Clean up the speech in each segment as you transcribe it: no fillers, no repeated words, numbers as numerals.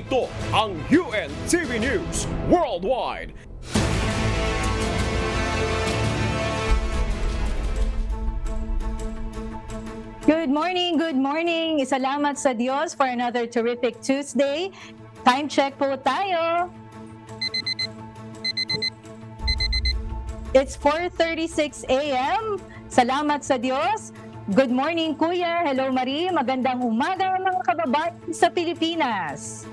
Ito ang UNTV News Worldwide. Good morning. Salamat sa Diyos for another terrific Tuesday. Time check po tayo. It's 4:36 a.m. Salamat sa Diyos. Good morning, Kuya. Hello, Marie. Magandang umaga mga kababayan sa Pilipinas.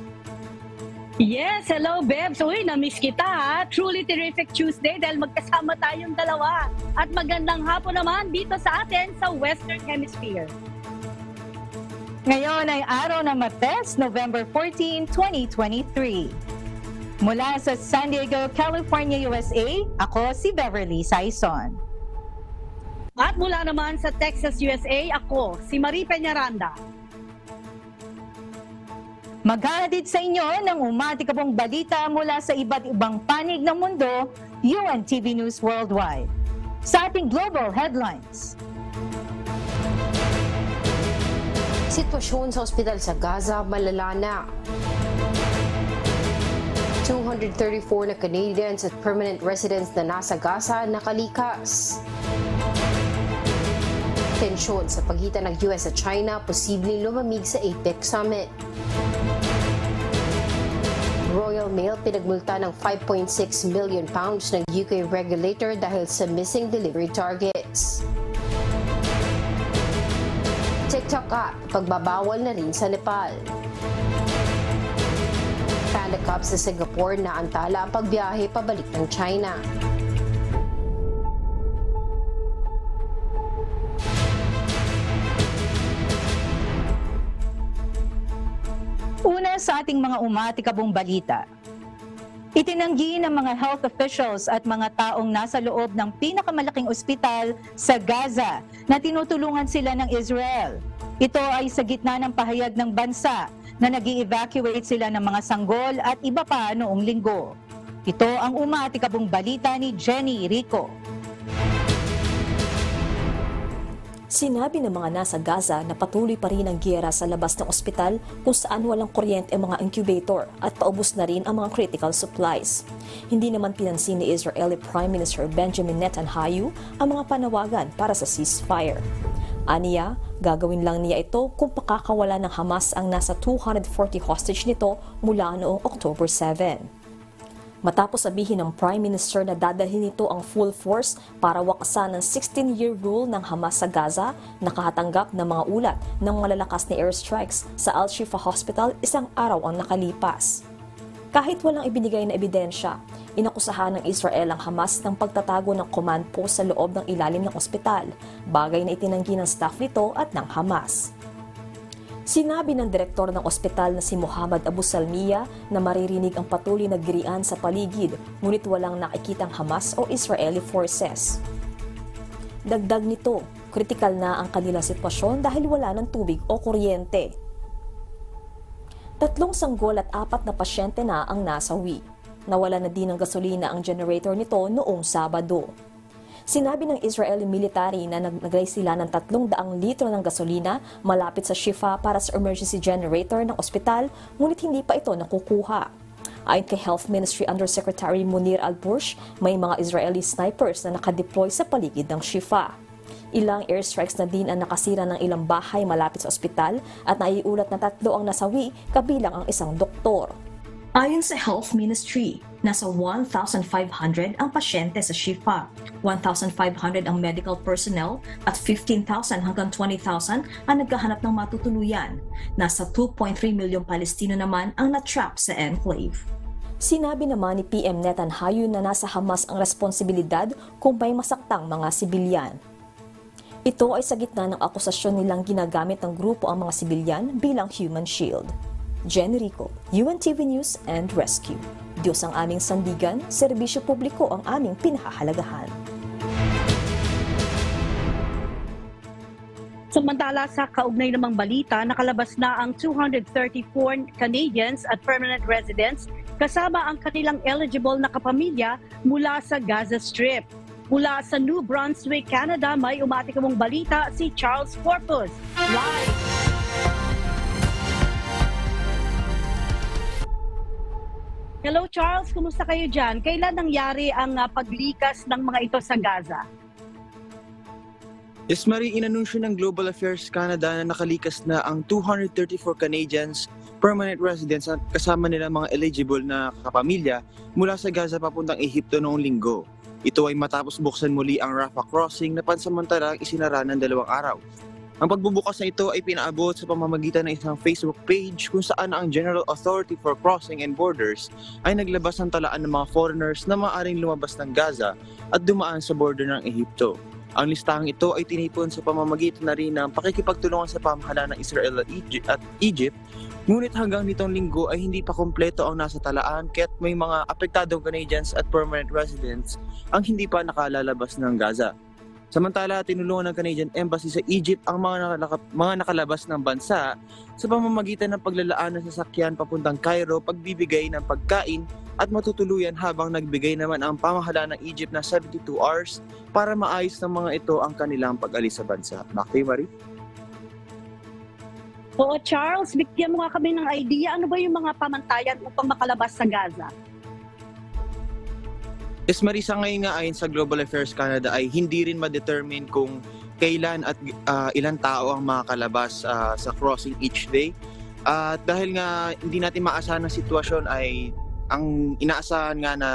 Yes, hello, Bebs. Uy, na-miss kita, ha? Truly terrific Tuesday dahil magkasama tayong dalawa. At magandang hapon naman dito sa atin sa Western Hemisphere. Ngayon ay araw ng Martes, November 14, 2023. Mula sa San Diego, California, USA, ako si Beverly Saison. At mula naman sa Texas, USA, ako si Marie Peñaranda. Maghahatid sa inyo ng umatikabong balita mula sa iba't ibang panig ng mundo, UNTV News Worldwide. Sa ating global headlines. Sitwasyon sa ospital sa Gaza malala na. 234 na Canadians at permanent residents na nasa Gaza nakalikas. Tensyon sa pagitan ng US at China posibleng lumamig sa APEC Summit. Royal Mail pinagmulta ng £5.6 million ng UK regulator dahil sa missing delivery targets. TikTok app, pagbabawal na rin sa Nepal. Panda Cup sa Singapore na antala ang pagbiyahe pabalik ng China. Una sa ating mga umatikabong balita. Itinanggi ng mga health officials at mga taong nasa loob ng pinakamalaking ospital sa Gaza na tinutulungan sila ng Israel. Ito ay sa gitna ng pahayag ng bansa na nag-i-evacuate sila ng mga sanggol at iba pa noong linggo. Ito ang umatikabong balita ni Jenny Rico. Sinabi ng mga nasa Gaza na patuloy pa rin ang giyera sa labas ng ospital kung saan walang kuryente ang mga incubator at paubos na rin ang mga critical supplies. Hindi naman pinansin ni Israeli Prime Minister Benjamin Netanyahu ang mga panawagan para sa ceasefire. Aniya, gagawin lang niya ito kung pakakawala ng Hamas ang nasa 240 hostage nito mula noong October 7. Matapos sabihin ng Prime Minister na dadalhin nito ang full force para wakasan ng 16-year rule ng Hamas sa Gaza, nakahatanggap ng mga ulat ng malalakas na airstrikes sa Al-Shifa Hospital isang araw ang nakalipas. Kahit walang ibinigay na ebidensya, inakusahan ng Israel ang Hamas ng pagtatago ng command post sa loob ng ilalim ng ospital, bagay na itinanggi ng staff nito at ng Hamas. Sinabi ng direktor ng ospital na si Muhammad Abu Salmiya na maririnig ang patuloy na girian sa paligid ngunit walang nakikitang Hamas o Israeli forces. Dagdag nito, kritikal na ang kanilang sitwasyon dahil wala ng tubig o kuryente. 3 sanggol at 4 na pasyente na ang nasawi. Nawala na din ng gasolina ang generator nito noong Sabado. Sinabi ng Israeli military na naglagay sila ng 300 litro ng gasolina malapit sa Shifa para sa emergency generator ng ospital, ngunit hindi pa ito nakukuha. Ayon kay Health Ministry Undersecretary Munir Al-Bursh, may mga Israeli snipers na nakadeploy sa paligid ng Shifa. Ilang airstrikes na din ang nakasira ng ilang bahay malapit sa ospital at naiulat na 3 ang nasawi, kabilang ang isang doktor. Ayon sa Health Ministry, nasa 1,500 ang pasyente sa Shifa, 1,500 ang medical personnel at 15,000 hanggang 20,000 ang naghahanap ng matutuluyan. Nasa 2.3 milyong Palestino naman ang na-trap sa enclave. Sinabi naman ni PM Netanyahu na nasa Hamas ang responsibilidad kung may masaktang mga sibilyan. Ito ay sa gitna ng akusasyon nilang ginagamit ng grupo ang mga sibilyan bilang human shield. Jenny Rico, UNTV News and Rescue. Diyos ang aming sandigan, serbisyo publiko ang aming pinahahalagahan. Samantala sa kaugnay namang balita, nakalabas na ang 234 Canadians at permanent residents kasama ang kanilang eligible na kapamilya mula sa Gaza Strip. Mula sa New Brunswick, Canada, may umatikamong balita si Charles Corpus. Live! Hello Charles, kumusta kayo dyan? Kailan nangyari ang paglikas ng mga ito sa Gaza? Yes, Marie, inanunsyo ng Global Affairs Canada na nakalikas na ang 234 Canadians permanent residents at kasama nila mga eligible na kapamilya mula sa Gaza papuntang Ehipto noong linggo. Ito ay matapos buksan muli ang Rafah crossing na pansamantalang isinara ng 2 araw. Ang pagbubukas na ito ay pinaabot sa pamamagitan ng isang Facebook page kung saan ang General Authority for Crossing and Borders ay naglabas ng talaan ng mga foreigners na maaaring lumabas ng Gaza at dumaan sa border ng Ehipto. Ang listahang ito ay tinipon sa pamamagitan na rin ng pakikipagtulungan sa pamahalaan ng Israel at Egypt, ngunit hanggang nitong linggo ay hindi pa kompleto ang nasa talaan kaya't may mga apektadong Canadians at permanent residents ang hindi pa nakalalabas ng Gaza. Samantala, tinulungan ng Canadian Embassy sa Egypt ang mga nakalabas ng bansa sa pamamagitan ng paglalaan ng sasakyan papuntang Cairo, pagbibigay ng pagkain at matutuluyan habang nagbigay naman ang pamahalaan ng Egypt na 72 hours para maayos ng mga ito ang kanilang pag-alis sa bansa. Back to you, Marie. Oo Charles, bigyan mo nga kami ng idea. Ano ba yung mga pamantayan upang makalabas sa Gaza? Yes, Marisa, ngayon nga ayon sa Global Affairs Canada ay hindi rin ma-determine kung kailan at ilang tao ang makakalabas sa crossing each day. At dahil nga hindi natin maasahan ng sitwasyon ay ang inaasahan nga na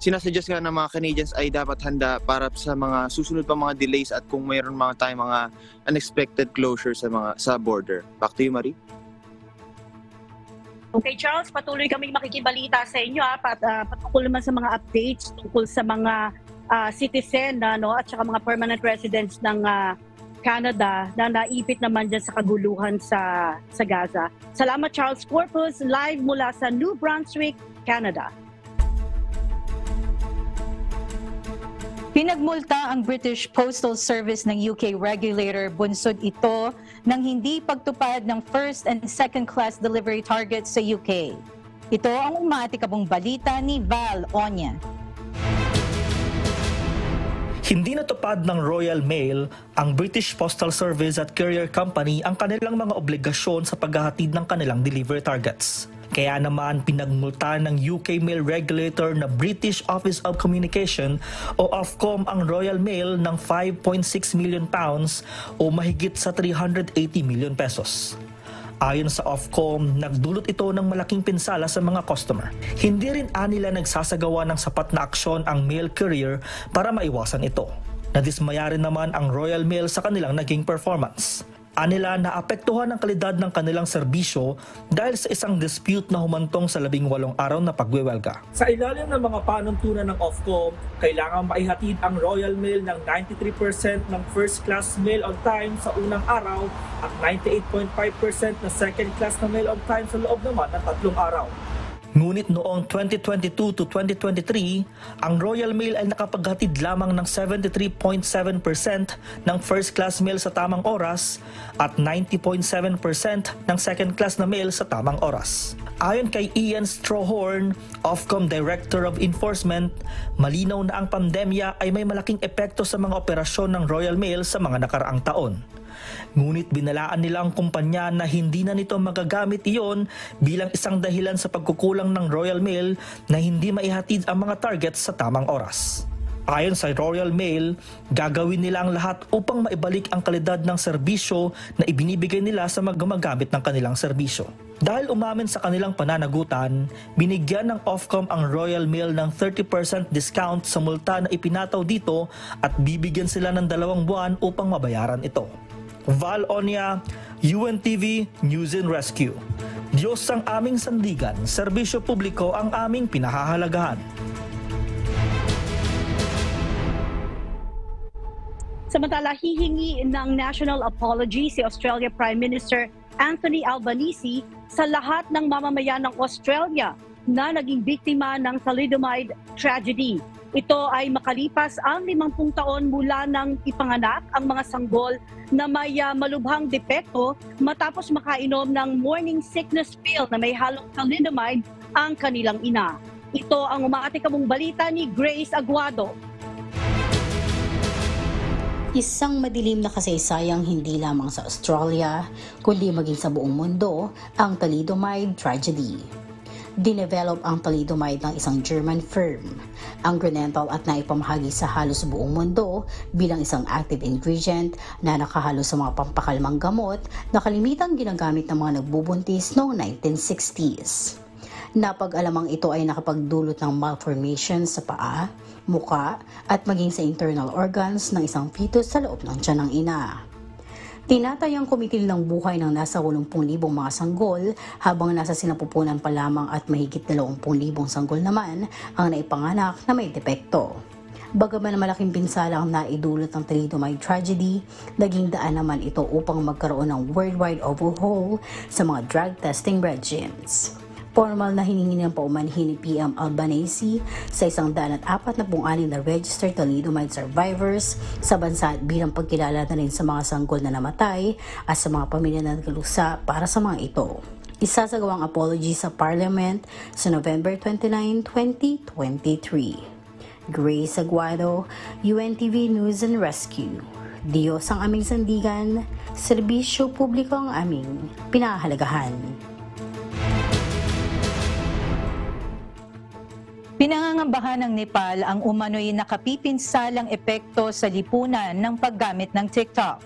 sinasuggest nga ng mga Canadians ay dapat handa para sa mga susunod pa mga delays at kung mayroon mga unexpected closure sa border. Back to you, Marie. Okay Charles, patuloy kaming makikibalita sa inyo patungkol naman sa mga updates tungkol sa mga citizen at saka mga permanent residents ng Canada na naipit naman dyan sa kaguluhan sa Gaza. Salamat Charles Corpus, live mula sa New Brunswick, Canada. Pinagmulta ang British Postal Service ng UK regulator bunsod ito ng hindi pagtupad ng first and second class delivery targets sa UK. Ito ang umaatikabong balita ni Val Onya. Hindi natupad ng Royal Mail, ang British Postal Service at Courier Company ang kanilang mga obligasyon sa paghahatid ng kanilang delivery targets. Kaya naman pinagmulta ng UK mail regulator na British Office of Communication o Ofcom ang Royal Mail ng £5.6 million o mahigit sa 380 million pesos. Ayon sa Ofcom, nagdulot ito ng malaking pinsala sa mga customer. Hindi rin nila nagsasagawa ng sapat na aksyon ang mail courier para maiwasan ito. Nadismaya rin naman ang Royal Mail sa kanilang naging performance. Anila naapektuhan ang kalidad ng kanilang serbisyo dahil sa isang dispute na humantong sa 18 araw na pagwewelga. Sa ilalim ng mga panuntunan ng Ofcom, kailangan maihatid ang Royal Mail ng 93% ng first class mail on time sa unang araw at 98.5% na second class na mail on time sa loob naman ng 3 araw. Ngunit noong 2022 to 2023, ang Royal Mail ay nakapaghatid lamang ng 73.7% ng first class mail sa tamang oras at 90.7% ng second class na mail sa tamang oras. Ayon kay Ian Strohorn, Ofcom Director of Enforcement, malinaw na ang pandemya ay may malaking epekto sa mga operasyon ng Royal Mail sa mga nakaraang taon. Ngunit binalaan nila ang kumpanya na hindi na nito magagamit iyon bilang isang dahilan sa pagkukulang ng Royal Mail na hindi maihatid ang mga targets sa tamang oras. Ayon sa Royal Mail, gagawin nila ang lahat upang maibalik ang kalidad ng serbisyo na ibinibigay nila sa mga gumagamit ng kanilang serbisyo. Dahil umamin sa kanilang pananagutan, binigyan ng Ofcom ang Royal Mail ng 30% discount sa multa na ipinataw dito at bibigyan sila ng 2 buwan upang mabayaran ito. Val Onya, UNTV News and Rescue. Diyos ang aming sandigan, serbisyo publiko ang aming pinahahalagahan. Samantala, hihingi ng national apology si Australia Prime Minister Anthony Albanese sa lahat ng mamamayan ng Australia na naging biktima ng thalidomide tragedy. Ito ay makalipas ang 50 taon mula nang ipanganak ang mga sanggol na may malubhang depekto matapos makainom ng morning sickness pill na may halong thalidomide ang kanilang ina. Ito ang umaatikabong balita ni Grace Aguado. Isang madilim na kasaysayang hindi lamang sa Australia, kundi maging sa buong mundo, ang thalidomide tragedy. dinevelop ang thalidomide ng isang German firm. Ang Grunenthal at naipamahagi sa halos buong mundo bilang isang active ingredient na nakahalo sa mga pampakalmang gamot na kalimitang ginagamit ng mga nagbubuntis noong 1960s. Napag-alamang ito ay nakapagdulot ng malformation sa paa, muka at maging sa internal organs ng isang fetus sa loob ng tiyan ng ina. Tinatayang kumitil ng buhay ng nasa 80,000 mga sanggol habang nasa sinapupunan pa lamang at mahigit 20,000 sanggol naman ang naipanganak na may depekto. Bagaman malaking pinsala ang naidulot ng thalidomide tragedy, naging daan naman ito upang magkaroon ng worldwide overhaul sa mga drug testing regimes. Formal na hiningi ng paumanhin ni PM Albanese sa 146 na registered thalidomide survivors sa bansa bilang pagkilala na rin sa mga sanggol na namatay at sa mga pamilya na naglusa para sa mga ito. Isasagawang apology sa Parliament sa November 29, 2023. Grace Aguado, UNTV News and Rescue. Diyos ang aming sandigan, serbisyo publiko ang aming pinahahalagahan. Pinangangambahan ng Nepal ang umano'y nakapipinsalang epekto sa lipunan ng paggamit ng TikTok.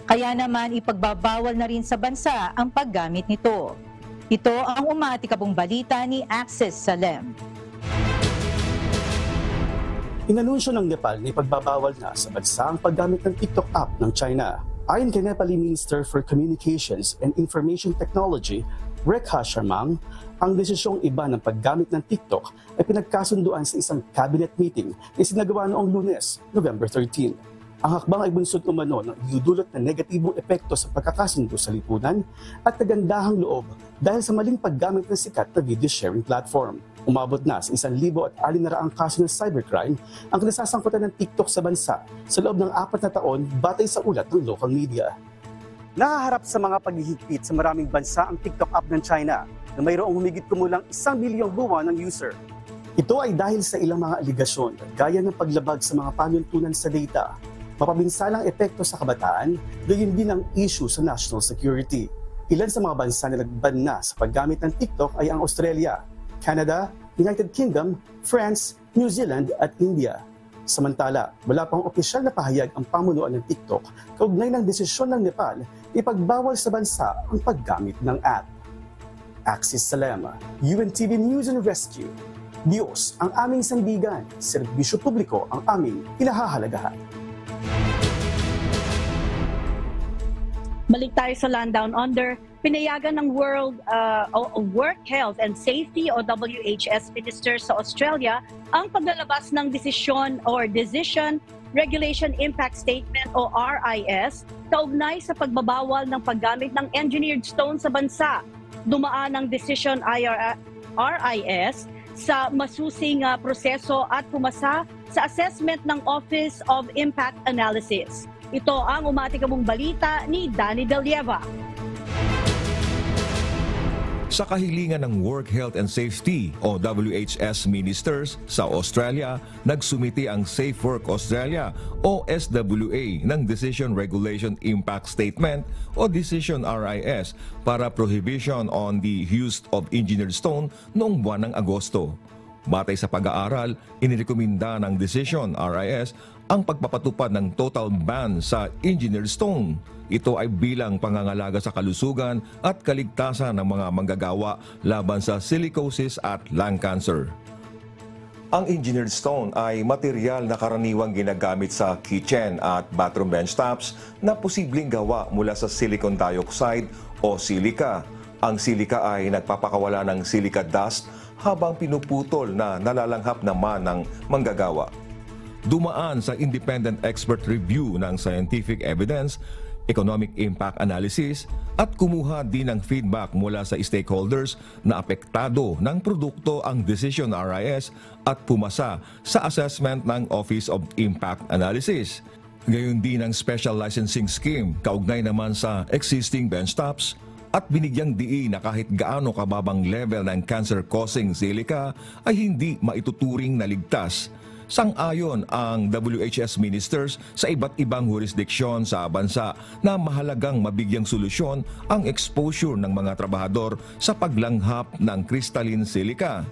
Kaya naman ipagbabawal na rin sa bansa ang paggamit nito. Ito ang umaatikabong balita ni Access Salem. Inanunsyo ng Nepal na ipagbabawal na sa bansa ang paggamit ng TikTok app ng China. Ayon kay Nepali Minister for Communications and Information Technology, Rekha Sharma, ang desisyong iba ng paggamit ng TikTok ay pinagkasunduan sa isang cabinet meeting na isinagawa noong Lunes, November 13. Ang hakbang ay bunsod umano ng idudulot na negatibong epekto sa pagkakasundo sa lipunan at kagandahang loob dahil sa maling paggamit ng sikat na video sharing platform. Umabot na sa 1,600 kaso ng cybercrime ang kinasasangkutan ng TikTok sa bansa sa loob ng 4 na taon batay sa ulat ng local media. Nahaharap sa mga paghihigpit sa maraming bansa ang TikTok app ng China na mayroong humigit kumulang 1 milyong buwan ng user. Ito ay dahil sa ilang mga aligasyon gaya ng paglabag sa mga panuntunan sa data, mapabinsalang epekto sa kabataan, gayon din ang issue sa national security. Ilan sa mga bansa na nagban na sa paggamit ng TikTok ay ang Australia, Canada, United Kingdom, France, New Zealand at India. Samantala, wala pang opisyal na pahayag ang pamunuan ng TikTok kaugnay ng desisyon ng Nepal ipagbawal sa bansa ang paggamit ng app. Axis Salema, UNTV News and Rescue. Diyos ang aming sandigan, serbisyo publiko ang aming pinahahalagahan. Balik tayo sa Land Down Under. Pinayagan ng World Work Health and Safety o WHS Minister sa Australia ang paglalabas ng Decision Regulation Impact Statement o RIS kaugnay sa pagbabawal ng paggamit ng engineered stone sa bansa. Dumaan ang Decision RIS sa masusing proseso at pumasa sa assessment ng Office of Impact Analysis. Ito ang umaatikabong balita ni Danny Delieva. Sa kahilingan ng Work Health and Safety o WHS Ministers sa Australia, nagsumiti ang Safe Work Australia o SWA ng Decision Regulation Impact Statement o Decision RIS para prohibition on the use of engineered stone noong buwan ng Agosto. Batay sa pag-aaral, inirekomenda ng Decision RIS ang pagpapatupad ng total ban sa engineered stone. Ito ay bilang pangangalaga sa kalusugan at kaligtasan ng mga manggagawa laban sa silicosis at lung cancer. Ang engineered stone ay material na karaniwang ginagamit sa kitchen at bathroom benchtops na posibleng gawa mula sa silicon dioxide o silica. Ang silica ay nagpapakawala ng silica dust habang pinuputol na nalalanghap naman ng manggagawa. Dumaan sa independent expert review ng scientific evidence, economic impact analysis at kumuha din ng feedback mula sa stakeholders na apektado ng produkto ang Decision RIS at pumasa sa assessment ng Office of Impact Analysis. Gayon din ang special licensing scheme kaugnay naman sa existing benchtops at binigyang diin na kahit gaano kababang level ng cancer-causing silica ay hindi maituturing na ligtas. sang-ayon ang WHS ministers sa iba't ibang jurisdiksyon sa bansa na mahalagang mabigyang solusyon ang exposure ng mga trabahador sa paglanghap ng crystalline silica.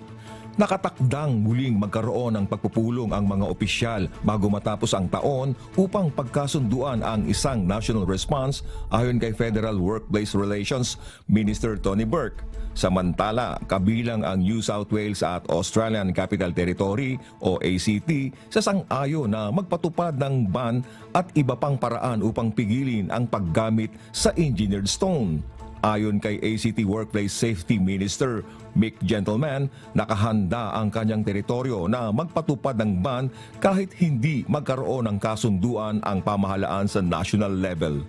Nakatakdang muling magkaroon ng pagpupulong ang mga opisyal bago matapos ang taon upang pagkasunduan ang isang national response ayon kay Federal Workplace Relations Minister Tony Burke. Samantala, kabilang ang New South Wales at Australian Capital Territory o ACT sa sang-ayon na magpatupad ng ban at iba pang paraan upang pigilin ang paggamit sa engineered stone. Ayon kay ACT Workplace Safety Minister Mick Gentleman, nakahanda ang kanyang teritoryo na magpatupad ng ban kahit hindi magkaroon ng kasunduan ang pamahalaan sa national level.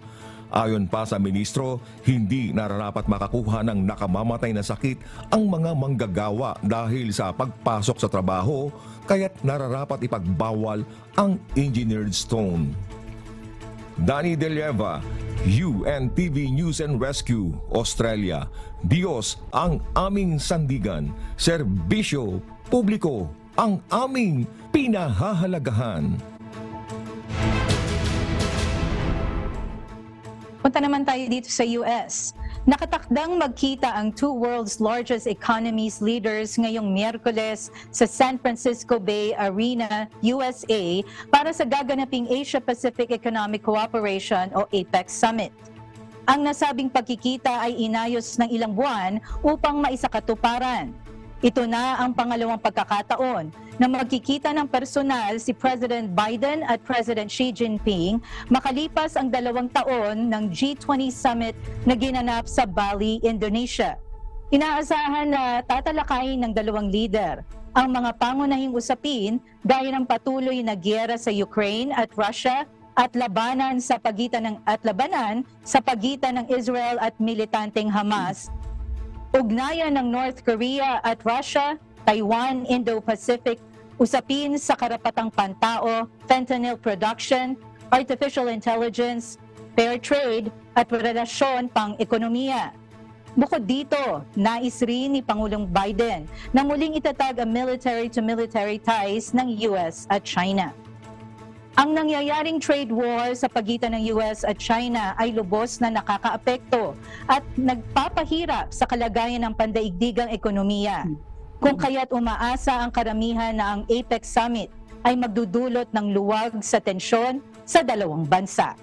Ayon pa sa ministro, hindi nararapat makakuha ng nakamamatay na sakit ang mga manggagawa dahil sa pagpasok sa trabaho, kaya't nararapat ipagbawal ang engineered stone. Danny De Leva, UNTV News and Rescue, Australia. Diyos ang aming sandigan, serbisyo publiko ang aming pinahahalagahan. Punta naman tayo dito sa US. Nakatakdang magkita ang two world's largest economies leaders ngayong Miyerkules sa San Francisco Bay Arena, USA para sa gaganaping Asia-Pacific Economic Cooperation o APEC Summit. Ang nasabing pagkikita ay inayos ng ilang buwan upang maisakatuparan. Ito na ang pangalawang pagkakataon na magkikita ng personal si President Biden at President Xi Jinping makalipas ang 2 taon ng G20 Summit na ginanap sa Bali, Indonesia. Inaasahan na tatalakayin ng dalawang leader ang mga pangunahing usapin gaya ng patuloy na giyera sa Ukraine at Russia at labanan sa pagitan ng Israel at militanteng Hamas, ugnayan ng North Korea at Russia, Taiwan, Indo-Pacific, usapin sa karapatang pantao, fentanyl production, artificial intelligence, fair trade, at relasyon pang-ekonomiya. Bukod dito, nais rin ni Pangulong Biden na muling itatag ang military-to-military ties ng US at China. Ang nangyayaring trade war sa pagitan ng US at China ay lubos na nakakaapekto at nagpapahirap sa kalagayan ng pandaigdigang ekonomiya. Kung kaya't umaasa ang karamihan na ang APEC Summit ay magdudulot ng luwag sa tensyon sa dalawang bansa.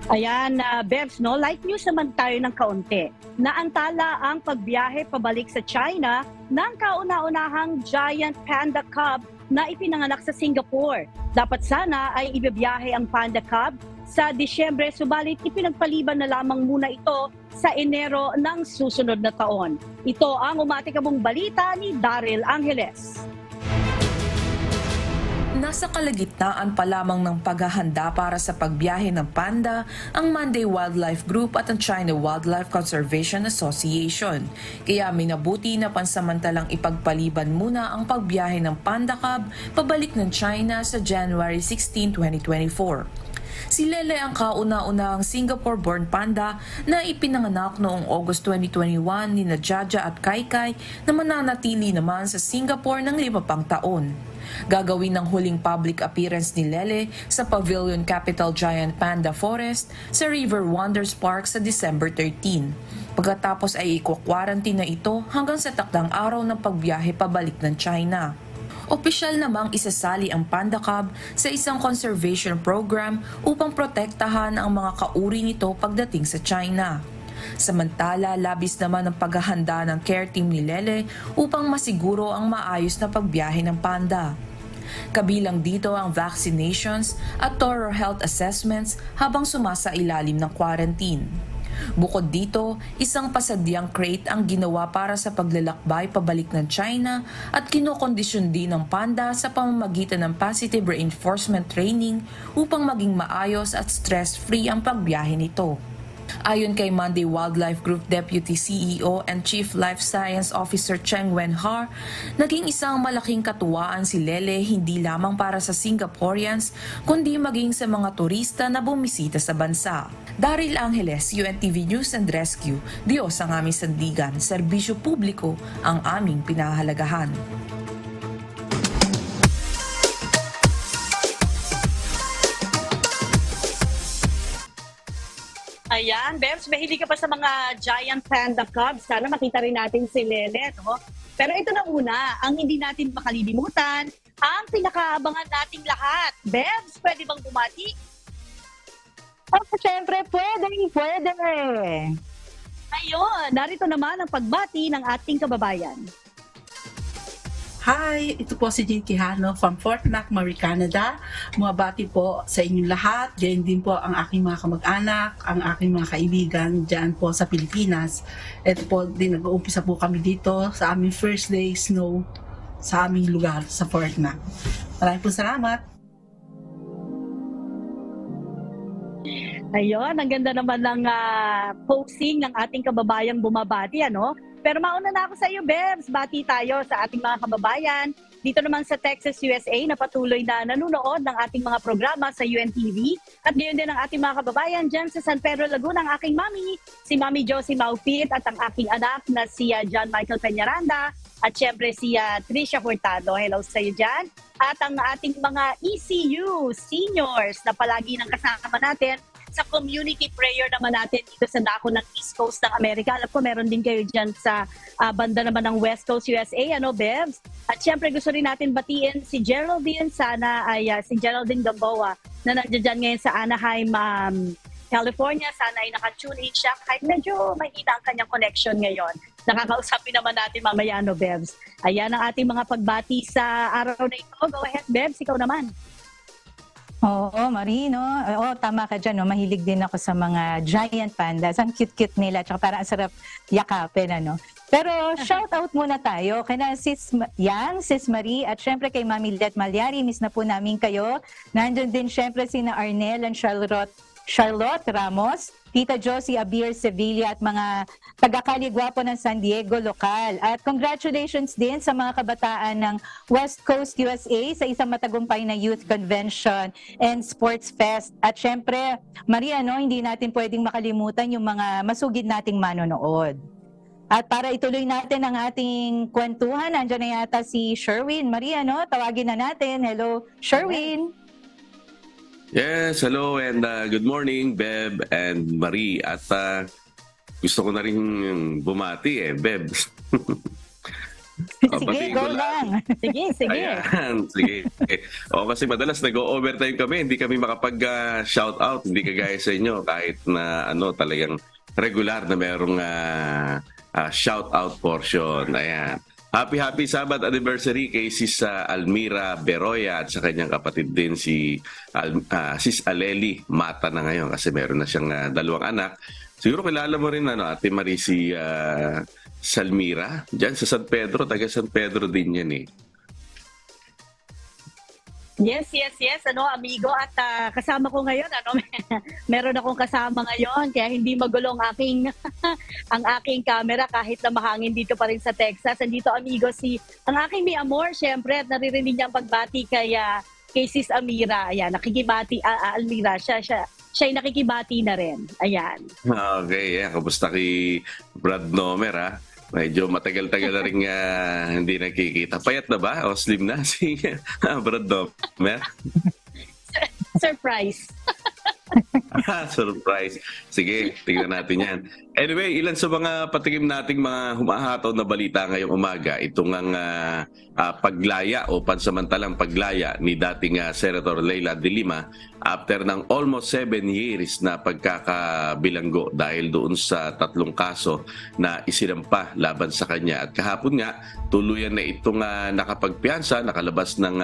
Ayan, Bevs, no? Light news naman tayo ng kaunti. Naantala ang pagbiyahe pabalik sa China ng kauna-unahang giant panda cub na ipinanganak sa Singapore. Dapat sana ay ibibiyahe ang panda cub sa Disyembre, subalit ipinagpaliban na lamang muna ito sa Enero ng susunod na taon. Ito ang umatikabong balita ni Daryl Angeles. Nasa kalagitnaan pa lamang ng paghahanda para sa pagbiyahe ng panda ang Monday Wildlife Group at ang China Wildlife Conservation Association. Kaya minabuti na pansamantalang ipagpaliban muna ang pagbiyahe ng panda cub pabalik ng China sa January 16, 2024. Si Lele ang kauna-unahang Singapore-born panda na ipinanganak noong August 2021 ni Jaja at Kaikai na mananatili naman sa Singapore ng 5 pang taon. Gagawin ng huling public appearance ni Lele sa Pavilion Capital Giant Panda Forest sa River Wonders Park sa December 13. Pagkatapos ay ikwa-quarantine na ito hanggang sa takdang araw ng pagbiyahe pabalik ng China. Opisyal namang isasali ang panda cub sa isang conservation program upang protektahan ang mga kauri nito pagdating sa China. Samantala, labis naman ang paghahanda ng care team ni Lele upang masiguro ang maayos na pagbiyahe ng panda. Kabilang dito ang vaccinations at thorough health assessments habang sumasailalim ng quarantine. Bukod dito, isang pasadyang crate ang ginawa para sa paglalakbay pabalik ng China at kinokondisyon din ng panda sa pamamagitan ng positive reinforcement training upang maging maayos at stress-free ang pagbiyahe nito. Ayon kay Monday Wildlife Group Deputy CEO and Chief Life Science Officer Cheng Wen-har, naging isang malaking katuwaan si Lele hindi lamang para sa Singaporeans kundi maging sa mga turista na bumisita sa bansa. Daryl Angeles, UNTV News and Rescue. Diyos ang aming sandigan, serbisyo publiko ang aming pinahahalagahan. Ayan, Bebs, mahilig ka pa sa mga giant panda cubs. Sana makita rin natin si Lele, no? Pero ito na una, ang hindi natin makalilimutan, ang pinakaabangan nating lahat. Bebs, pwede bang bumati? Oh, syempre, pwede. Ayun, narito naman ang pagbati ng ating kababayan. Hi, ito po si Jean Quijano from Fort McMurray, Canada. Mabati po sa inyong lahat. Diyan din po ang aking mga kamag-anak, ang aking mga kaibigan dyan po sa Pilipinas. Ito po din, nag-uumpisa po kami dito sa aming first day snow sa aming lugar sa Fort Mac. Maraming po salamat. Ayun, ang ganda naman ng posting ng ating kababayang bumabati, ano? Pero mauna na ako sa iyo, Bebs. Bati tayo sa ating mga kababayan. Dito naman sa Texas, USA, na patuloy na nanonood ng ating mga programa sa UNTV. At gayon din ang ating mga kababayan dyan sa San Pedro, Laguna, ang aking mami, si Mami Josie Maupit, at ang aking anak na si John Michael Peñaranda, at syempre si Tricia Hurtado. Hello sa iyo dyan. At ang ating mga ECU seniors na palagi nang kasama natin sa community prayer naman natin dito sa dako ng East Coast ng Amerika. Alam ko meron din kayo dyan sa banda naman ng West Coast USA, ano, Bebs? At syempre gusto rin natin batiin si Geraldine, sana ay si Geraldine Gamboa na nandiyan dyan ngayon sa Anaheim, California. Sana ay naka-tune in siya kahit medyo mahina ang kanyang connection ngayon. Nakakausapin naman natin mamaya, no, Bebs? Ayan ang ating mga pagbati sa araw na ito. Go ahead, Bebs, ikaw naman. Oo, Marino. Oo, tama ka dyan. No? Mahilig din ako sa mga giant pandas. Ang cute-cute nila. Tsaka parang ang sarap yakapin. Ano? Pero shout out muna tayo kay Sis Marie, at syempre kay Mami Let Malyari. Miss na po namin kayo. Nandun din syempre sina Arnel and Charlotte Ramos, Tita Josie Abir Sevilla, at mga taga-Kaligwapo ng San Diego lokal. At congratulations din sa mga kabataan ng West Coast USA sa isang matagumpay na Youth Convention and Sports Fest. At syempre, Maria, no, hindi natin pwedeng makalimutan yung mga masugid nating manonood. At para ituloy natin ang ating kwentuhan, nandiyan na yata si Sherwin. Maria, no, tawagin na natin. Hello, Sherwin. Yes, hello and good morning, Beb and Marie. At gusto ko na rin bumati Beb. Sige, go lang. Sige. Ayan, sige. O, kasi madalas nag-overtime kami, hindi kami makapag-shout out, hindi kagaya sa inyo kahit na talagang regular na merong shout out portion. Ayan. Happy Sabbath anniversary kay Sis Almira Beroya at sa kanyang kapatid din si Sis Aleli Mata na ngayon kasi meron na siyang 2 anak. Siguro kilala mo rin Ate Marie si Salmira diyan sa San Pedro, taga San Pedro din yan eh. Yes, amigo, at kasama ko ngayon, meron akong kasama ngayon, kaya hindi magulo ang aking camera kahit na mahangin dito pa rin sa Texas. Andito, amigo, ang aking mi amor, syempre, at naririnig niya ang pagbati kay Sis Amira. Ayan, nakikibati, Almira, siya'y nakikibati na rin. Ayan. Okay, kamusta kay Brad Nomer, Medyo matagal-tagal na rin hindi nakikita. Payat na ba? O slim na si Brad Nomer? Surprise. Surprise. Sige, tingnan natin yan. Anyway, ilan sa mga patikim nating mga humahataw na balita ngayong umaga, itong ang paglaya o pansamantalang paglaya ni dating Senator Leila de Lima after ng almost 7 years na pagkakabilanggo dahil doon sa 3 kaso na isinampa laban sa kanya. At kahapon nga, tuluyan na itong nakapagpiyansa, nakalabas ng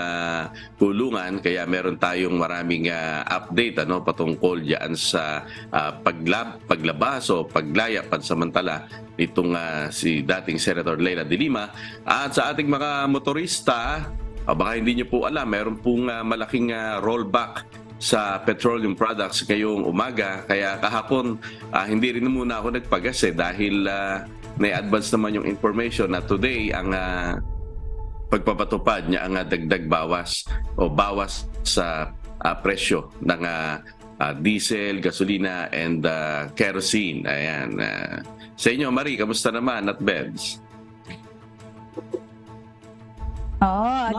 kulungan, kaya meron tayong maraming update patungkol diyan sa paglabas o paglaya pansamantala nitong si dating Senator Leila de Lima. At sa ating mga motorista, baka hindi niyo po alam, meron pong malaking rollback sa petroleum products ngayong umaga. Kaya kahapon, hindi rin muna ako nagpagas dahil na-advance naman yung information na today ang pagpapatupad niya ang dagdag bawas o bawas sa presyo ng diesel, gasolina, and kerosene. Ayan. Sa inyo, Marie, kamusta naman at Bebs?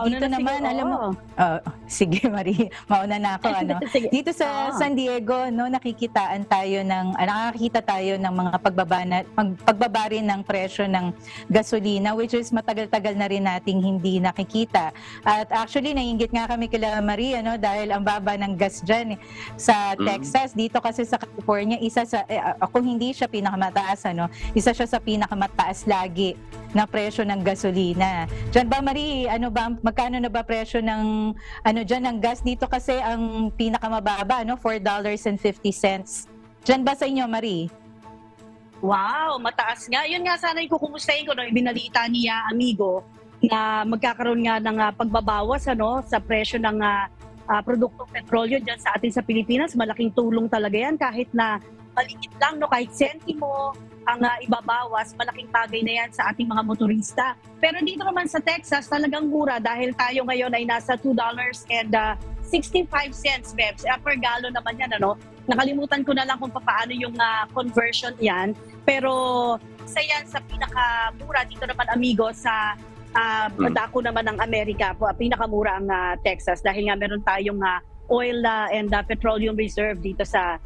Dito naman, alam mo, sige Marie, mauna na ako. Dito sa San Diego, nakikita tayo ng mga pagbaba rin ng presyo ng gasolina, which is matagal-tagal na rin nating hindi nakikita. At actually, naiinggit nga kami kila Marie, dahil ang baba ng gas dyan sa Texas. Dito kasi sa California, kung hindi siya pinakamataas, isa siya sa pinakamataas lagi na presyo ng gasolina. Diyan ba, Marie, magkano na ba presyo ng ng gas dito kasi ang pinakamababa, $4.50. Diyan ba sa inyo, Marie? Wow, mataas nga. Yun nga sana yung kukumustahin ko, ibinalita niya, amigo, na magkakaroon nga ng pagbabawas sa presyo ng produktong petrolyo dyan sa atin sa Pilipinas. Malaking tulong talaga yan kahit na maliit lang, kahit sentimo ang ibabawas, malaking bagay na yan sa ating mga motorista. Pero dito naman sa Texas, talagang mura dahil tayo ngayon ay nasa $2.65, Bebs. Per gallon naman yan, Nakalimutan ko na lang kung paano yung conversion yan. Pero isa yan sa pinakamura dito naman, amigo, sa dako naman ng Amerika. Pinakamura ang Texas dahil nga meron tayong oil and petroleum reserve dito sa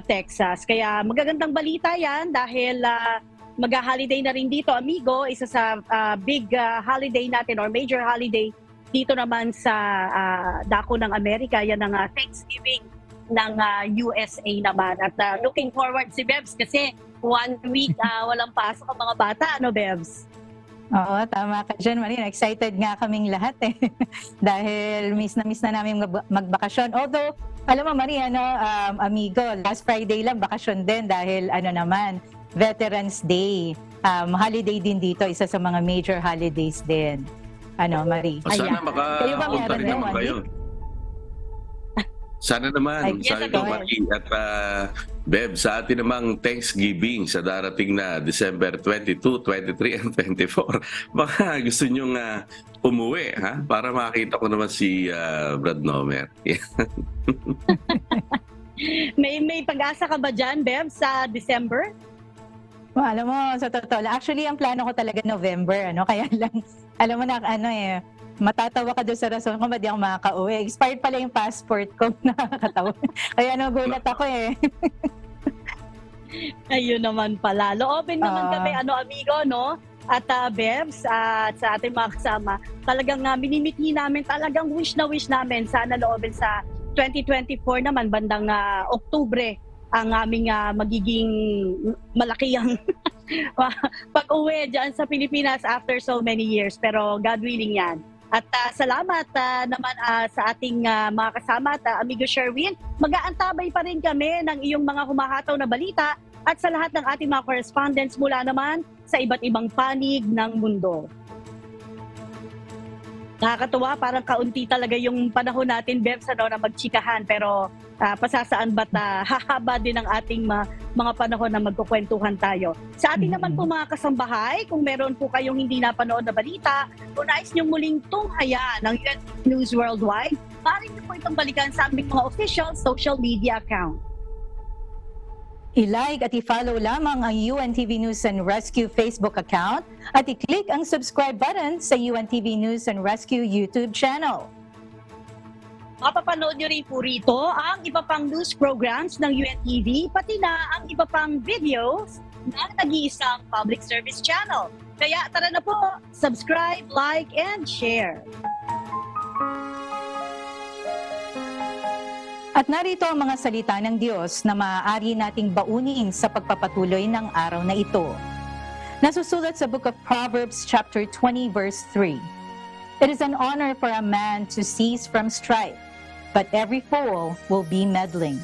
Texas. Kaya magagandang balita yan dahil mag-holiday na rin dito, amigo. Isa sa big holiday natin or major holiday dito naman sa dako ng Amerika. Yan ang Thanksgiving ng USA naman. At looking forward si Bebs kasi 1 week walang pasok ang mga bata. Bebs? Oo, tama ka dyan, Marina. Excited nga kaming lahat dahil miss na namin magbakasyon. Although, alam mo, Maria, amigo, last Friday lang bakasyon din dahil Veterans Day. Holiday din dito, isa sa mga major holidays din. Marie? Sana makapunta rin naman kayo. Sana naman, sabi ko, Marie, at Beb, sa atin namang Thanksgiving sa darating na December 22, 23, and 24. Baka gusto nyong umuwi, para makita ko naman si Brad Nomer. May pag-asa ka ba dyan, Beb, sa December? Alam mo, sa totoo lang. Actually, ang plano ko talaga November, kaya lang, alam mo na, matatawa ka doon sa rason kung ba't di ako makaka-uwi. Expired pala yung passport ko. Nakakatawa. Kaya nagulat ako Ayun naman pala. Loobin naman kami, amigo, At Bebs, at sa ating mga kasama, talagang minimiti namin, talagang wish namin sana loobin sa 2024 naman, bandang Oktubre, ang aming magiging malaki ang pag-uwi dyan sa Pilipinas after so many years. Pero God willing yan. At salamat naman sa ating mga kasama at amigo Sherwin. Mag-aantabay pa rin kami ng iyong mga humahataw na balita at sa lahat ng ating mga correspondents mula naman sa iba't ibang panig ng mundo. Nakakatuwa, parang kaunti talaga yung panahon natin, Bebs, na magchikahan. Pero pasasaan ba't hahaba din ang ating mga panahon na magkukwentuhan tayo. Sa ating naman po mga kasambahay, kung meron po kayong hindi napanood na balita, kung nais niyong muling tunghayan ng UNTV News Worldwide, maaari niyo po itong balikan sa aming mga official social media account. I-like at i-follow lamang ang UNTV News and Rescue Facebook account at i-click ang subscribe button sa UNTV News and Rescue YouTube channel. Mapapanood nyo rin po rito ang iba pang news programs ng UNTV, pati na ang iba pang videos ng nag-iisang public service channel. Kaya tara na po, subscribe, like, and share. At narito ang mga salita ng Diyos na maaari nating baunin sa pagpapatuloy ng araw na ito. Nasusulat sa Book of Proverbs chapter 20 verse 3. It is an honor for a man to cease from strife, but every fool will be meddling.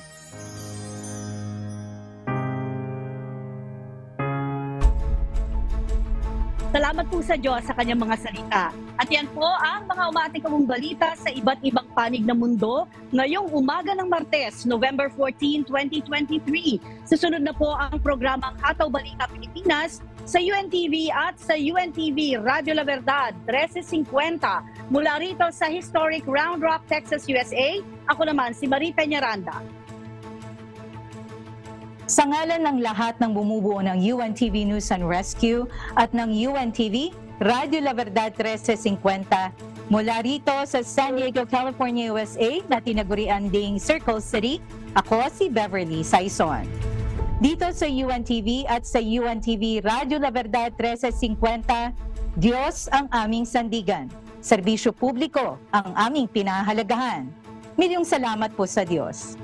Salamat po sa Diyos sa kanyang mga salita. At yan po ang mga umatikabong balita sa iba't ibang panig ng mundo ngayong umaga ng Martes, November 14, 2023. Susunod na po ang programang Hataw Balita Pilipinas sa UNTV at sa UNTV Radio La Verdad, 13:50. Mula rito sa historic Round Rock, Texas, USA, ako naman si Marie Peñaranda. Sa ngalan ng lahat ng bumubuo ng UNTV News and Rescue at ng UNTV, Radio La Verdad 1350, mula rito sa San Diego, California, USA, na tinagurian ding Circle City, ako si Beverly Saison. Dito sa UNTV at sa UNTV Radio La Verdad 1350, Diyos ang aming sandigan. Serbisyo publiko ang aming pinahahalagahan. Milyong salamat po sa Diyos.